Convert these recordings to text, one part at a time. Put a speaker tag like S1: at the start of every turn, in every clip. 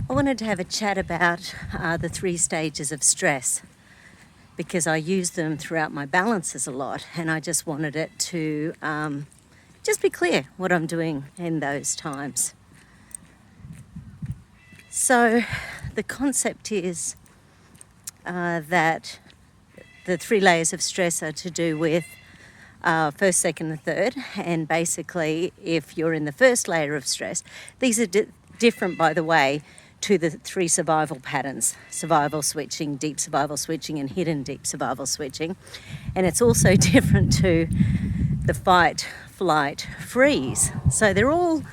S1: I wanted to have a chat about the 3 stages of stress, because I use them throughout my balances a lot, and I just wanted it to just be clear what I'm doing in those times. So the concept is that the 3 layers of stress are to do with first, second and third, and basically if you're in the first layer of stress, these are different, by the way, to the 3 survival patterns: survival switching, deep survival switching and hidden deep survival switching. And it's also different to the fight, flight, freeze. So they're all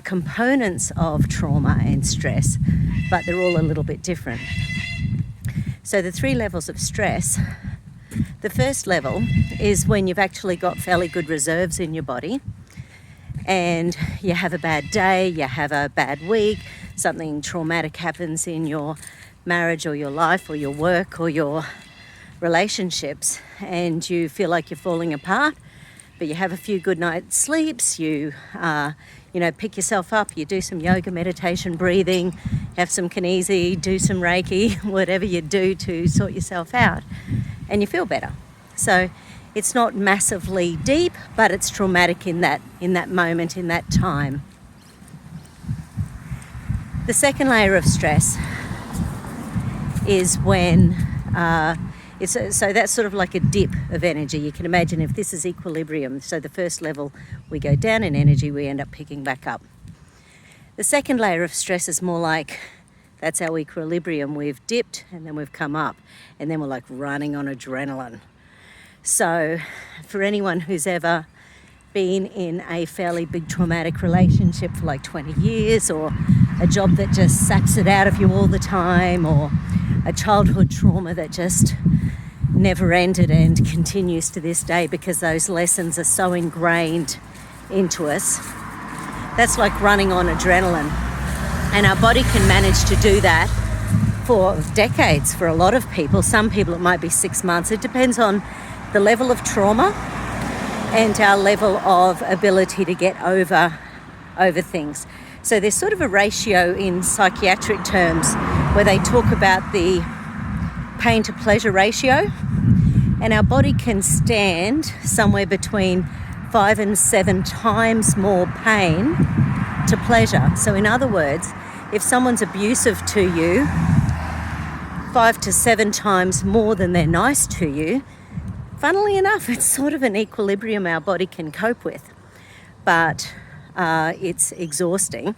S1: components of trauma and stress, but they're all a little bit different. So the 3 levels of stress: the first level is when you've actually got fairly good reserves in your body, and you have a bad day, you have a bad week, something traumatic happens in your marriage or your life or your work or your relationships, and you feel like you're falling apart, but you have a few good night's sleeps, you pick yourself up, you do some yoga, meditation, breathing, have some kinesi, do some Reiki, whatever you do to sort yourself out, and you feel better. So it's not massively deep, but it's traumatic in that moment, in that time. The second layer of stress is when so that's sort of like a dip of energy. You can imagine if this is equilibrium. So the first level, we go down in energy, we end up picking back up. The second layer of stress is more like, that's our equilibrium. We've dipped and then we've come up, and then we're like running on adrenaline. So for anyone who's ever been in a fairly big traumatic relationship for like 20 years, or a job that just saps it out of you all the time, or a childhood trauma that just never ended and continues to this day because those lessons are so ingrained into us, that's like running on adrenaline. And our body can manage to do that for decades for a lot of people. Some people it might be 6 months. It depends on the level of trauma and our level of ability to get over things. So there's sort of a ratio in psychiatric terms where they talk about the pain to pleasure ratio, and our body can stand somewhere between 5 and 7 times more pain to pleasure. So in other words, if someone's abusive to you 5 to 7 times more than they're nice to you, funnily enough, it's sort of an equilibrium our body can cope with, but it's exhausting.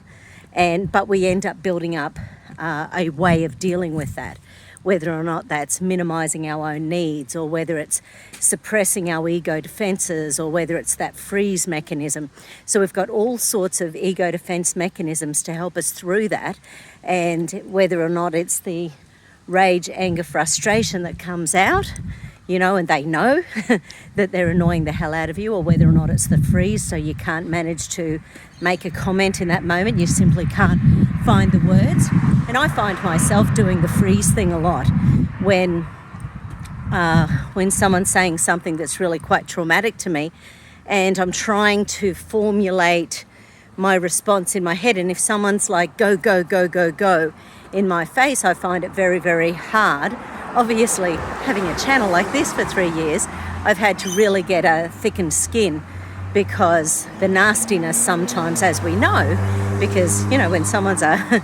S1: But we end up building up a way of dealing with that, whether or not that's minimizing our own needs, or whether it's suppressing our ego defenses, or whether it's that freeze mechanism. So we've got all sorts of ego defense mechanisms to help us through that, and whether or not it's the rage, anger, frustration that comes out, and they know that they're annoying the hell out of you, or whether or not it's the freeze, so you can't manage to make a comment in that moment, you simply can't find the words. And I find myself doing the freeze thing a lot when someone's saying something that's really quite traumatic to me, and I'm trying to formulate my response in my head, and if someone's like, go, go, go, go, go, in my face, I find it very, very hard. Obviously, having a channel like this for 3 years, I've had to really get a thickened skin, because the nastiness sometimes, as we know, because, when someone's a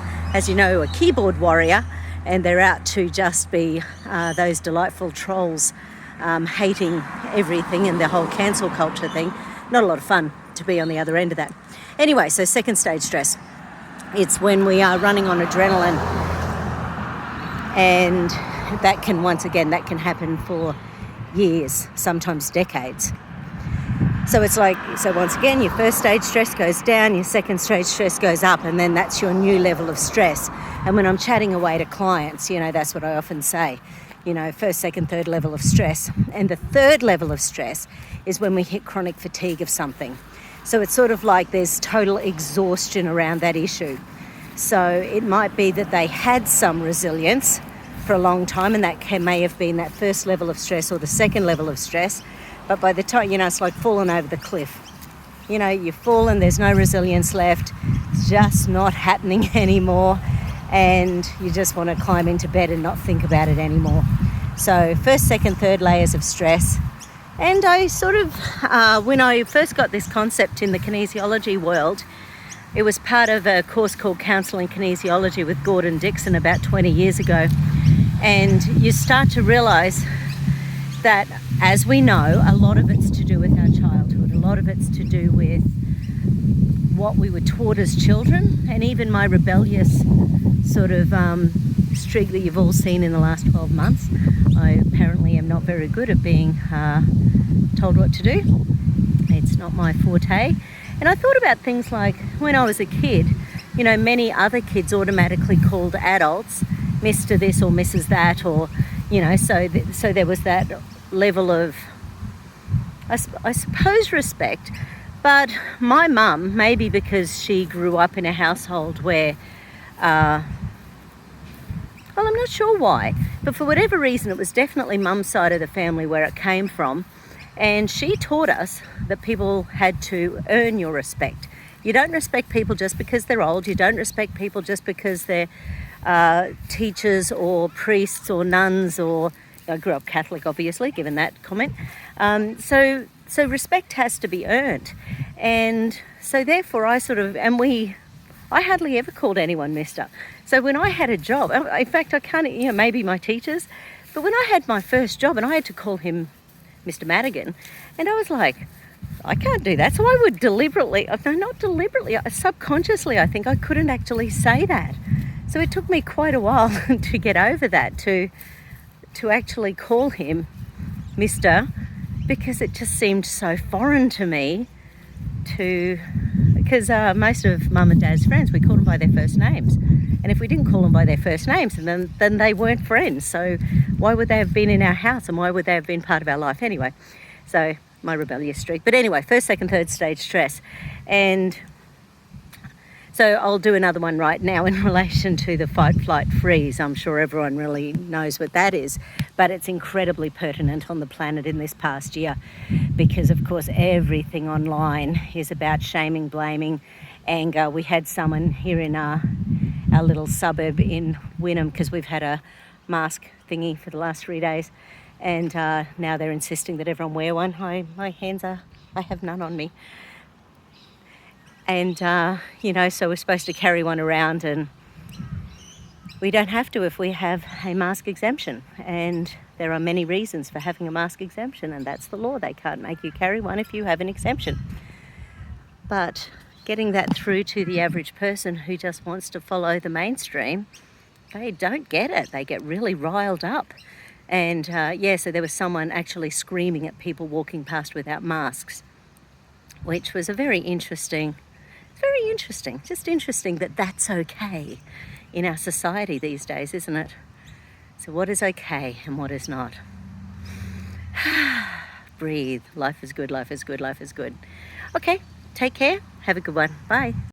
S1: keyboard warrior, and they're out to just be those delightful trolls hating everything and the whole cancel culture thing, not a lot of fun to be on the other end of that. Anyway, so second stage stress. It's when we are running on adrenaline, and that can happen for years, sometimes decades. So it's like, once again, your first stage stress goes down, your second stage stress goes up, and then that's your new level of stress. And when I'm chatting away to clients, that's what I often say, first, second, third level of stress. And the third level of stress is when we hit chronic fatigue of something. So it's sort of like there's total exhaustion around that issue. So it might be that they had some resilience for a long time, and that may have been that first level of stress or the second level of stress, but by the time, it's like falling over the cliff. You've fallen, there's no resilience left, it's just not happening anymore, and you just want to climb into bed and not think about it anymore. So first, second, third layers of stress. And I sort of, when I first got this concept in the kinesiology world, it was part of a course called Counselling Kinesiology with Gordon Dixon about 20 years ago. And you start to realise that, as we know, a lot of it's to do with our childhood. A lot of it's to do with what we were taught as children, and even my rebellious sort of streak that you've all seen in the last 12 months. I apparently am not very good at being told what to do. It's not my forte. And I thought about things like when I was a kid, you know, many other kids automatically called adults Mr. this or Mrs. that, or, you know, so there was that level of, I suppose, respect. But my mum, maybe because she grew up in a household where, well, I'm not sure why, but for whatever reason, it was definitely mum's side of the family where it came from. And she taught us that people had to earn your respect. You don't respect people just because they're old. You don't respect people just because they're teachers or priests or nuns, or I grew up Catholic, obviously, given that comment. So respect has to be earned. And so therefore I hardly ever called anyone Mister. So when I had a job, in fact, I can't, you know, maybe my teachers, but when I had my first job and I had to call him Mr. Madigan, and I was like, I can't do that. So I would subconsciously, I think I couldn't actually say that. So it took me quite a while to get over that, to actually call him Mr., because it just seemed so foreign to me because most of Mum and Dad's friends, we called them by their first names. And if we didn't call them by their first names, then they weren't friends. So why would they have been in our house, and why would they have been part of our life anyway? So my rebellious streak. But anyway, first, second, third stage stress. And so I'll do another one right now in relation to the fight, flight, freeze. I'm sure everyone really knows what that is, but it's incredibly pertinent on the planet in this past year because, of course, everything online is about shaming, blaming, anger. We had someone here in our little suburb in Wynnum, because we've had a mask thingy for the last 3 days, and now they're insisting that everyone wear one. I have none on me. And, you know, so we're supposed to carry one around, and we don't have to if we have a mask exemption. And there are many reasons for having a mask exemption, and that's the law. They can't make you carry one if you have an exemption. But getting that through to the average person who just wants to follow the mainstream, they don't get it. They get really riled up. And, so there was someone actually screaming at people walking past without masks, which was very interesting, just interesting that that's okay in our society these days, isn't it? So what is okay and what is not? Breathe. Life is good, life is good, life is good. Okay, take care. Have a good one. Bye.